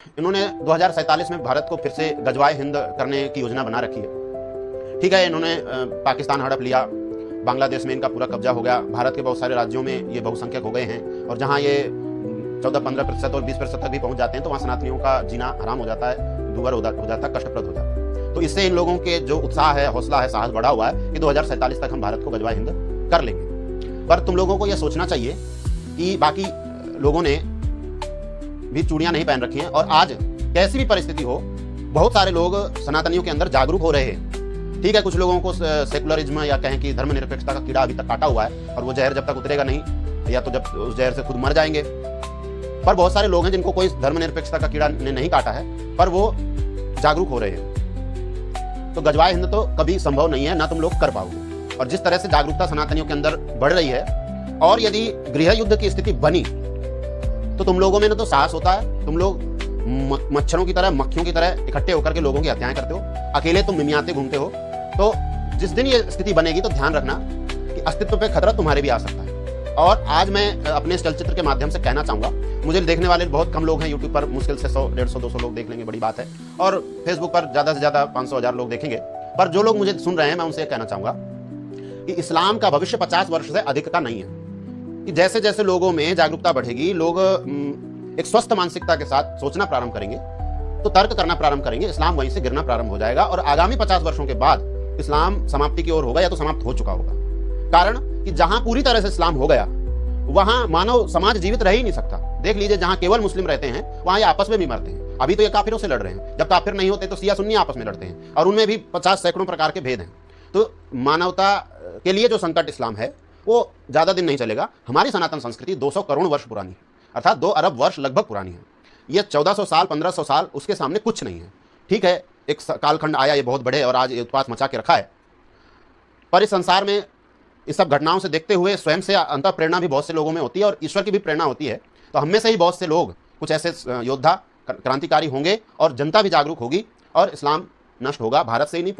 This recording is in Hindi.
इन्होंने 2047 में भारत को फिर से गजवाए हिंद करने की योजना बना रखी है। ठीक है, इन्होंने पाकिस्तान हड़प लिया, बांग्लादेश में इनका पूरा कब्जा हो गया, भारत के बहुत सारे राज्यों में ये बहुसंख्यक हो गए हैं और जहाँ ये 14-15% और 20% तक भी पहुंच जाते हैं तो वहाँ सनातनियों का जीना हराम हो जाता है, दुर्भर हो जाता है, कष्टप्रद हो जाता है। तो इससे इन लोगों के जो उत्साह है, हौसला है, साहस बढ़ा हुआ है कि 2047 तक हम भारत को गजवाए हिंद कर लेंगे। पर तुम लोगों को यह सोचना चाहिए कि बाकी लोगों ने भी चूड़ियां नहीं पहन रखी हैं और आज कैसी भी परिस्थिति हो, बहुत सारे लोग सनातनियों के अंदर जागरूक हो रहे हैं। ठीक है, कुछ लोगों को सेकुलरिज्म या कहें कि धर्मनिरपेक्षता का कीड़ा अभी तक काटा हुआ है और वो जहर जब तक उतरेगा नहीं या तो जब उस जहर से खुद मर जाएंगे। पर बहुत सारे लोग हैं जिनको कोई धर्मनिरपेक्षता का कीड़ा ने नहीं काटा है पर वो जागरूक हो रहे हैं। तो गजवाए हिंद तो कभी संभव नहीं है, ना तुम लोग कर पाओगे। और जिस तरह से जागरूकता सनातनियों के अंदर बढ़ रही है और यदि गृह युद्ध की स्थिति बनी तो तुम लोगों में ना तो साहस होता है, तुम लोग मच्छरों की तरह, मक्खियों की तरह इकट्ठे होकर के लोगों की हत्याएं करते हो, अकेले तुम मिमियाते घूमते हो। तो जिस दिन ये स्थिति बनेगी तो ध्यान रखना कि अस्तित्व पे खतरा तुम्हारे भी आ सकता है। और आज मैं अपने इस चलचित्र के माध्यम से कहना चाहूंगा, मुझे देखने वाले बहुत कम लोग हैं, यूट्यूब पर मुश्किल से 100, 150, 200 लोग देख लेंगे, बड़ी बात है, और फेसबुक पर ज्यादा से ज्यादा 500-1000 लोग देखेंगे। पर जो लोग मुझे सुन रहे हैं, मैं उनसे कहना चाहूंगा कि इस्लाम का भविष्य 50 वर्ष से अधिक का नहीं है। कि जैसे जैसे लोगों में जागरूकता बढ़ेगी, लोग एक स्वस्थ मानसिकता के साथ सोचना प्रारंभ करेंगे, तो तर्क करना प्रारंभ करेंगे, इस्लाम वहीं से गिरना प्रारंभ हो जाएगा और आगामी 50 वर्षों के बाद इस्लाम समाप्ति की ओर होगा या तो समाप्त हो चुका होगा। कारण कि जहां पूरी तरह से इस्लाम हो गया वहां मानव समाज जीवित रह ही नहीं सकता। देख लीजिए, जहां केवल मुस्लिम रहते हैं वहां ये आपस में भी मरते हैं। अभी तो ये काफिरों से लड़ रहे हैं, जब काफिर नहीं होते तो सिया सुन्नी आपस में लड़ते हैं और उनमें भी 50 सैकड़ों प्रकार के भेद हैं। तो मानवता के लिए जो संकट इस्लाम है वो ज्यादा दिन नहीं चलेगा। हमारी सनातन संस्कृति 200 करोड़ वर्ष पुरानी है, अर्थात 2 अरब वर्ष लगभग पुरानी है। ये 1400 साल, 1500 साल उसके सामने कुछ नहीं है। ठीक है, एक कालखंड आया, ये बहुत बड़े और आज ये उत्पात मचा के रखा है। पर इस संसार में इस सब घटनाओं से देखते हुए स्वयं से अंतर प्रेरणा भी बहुत से लोगों में होती है और ईश्वर की भी प्रेरणा होती है। तो हम में से ही बहुत से लोग कुछ ऐसे योद्धा, क्रांतिकारी होंगे और जनता भी जागरूक होगी और इस्लाम नष्ट होगा, भारत से ही नहीं।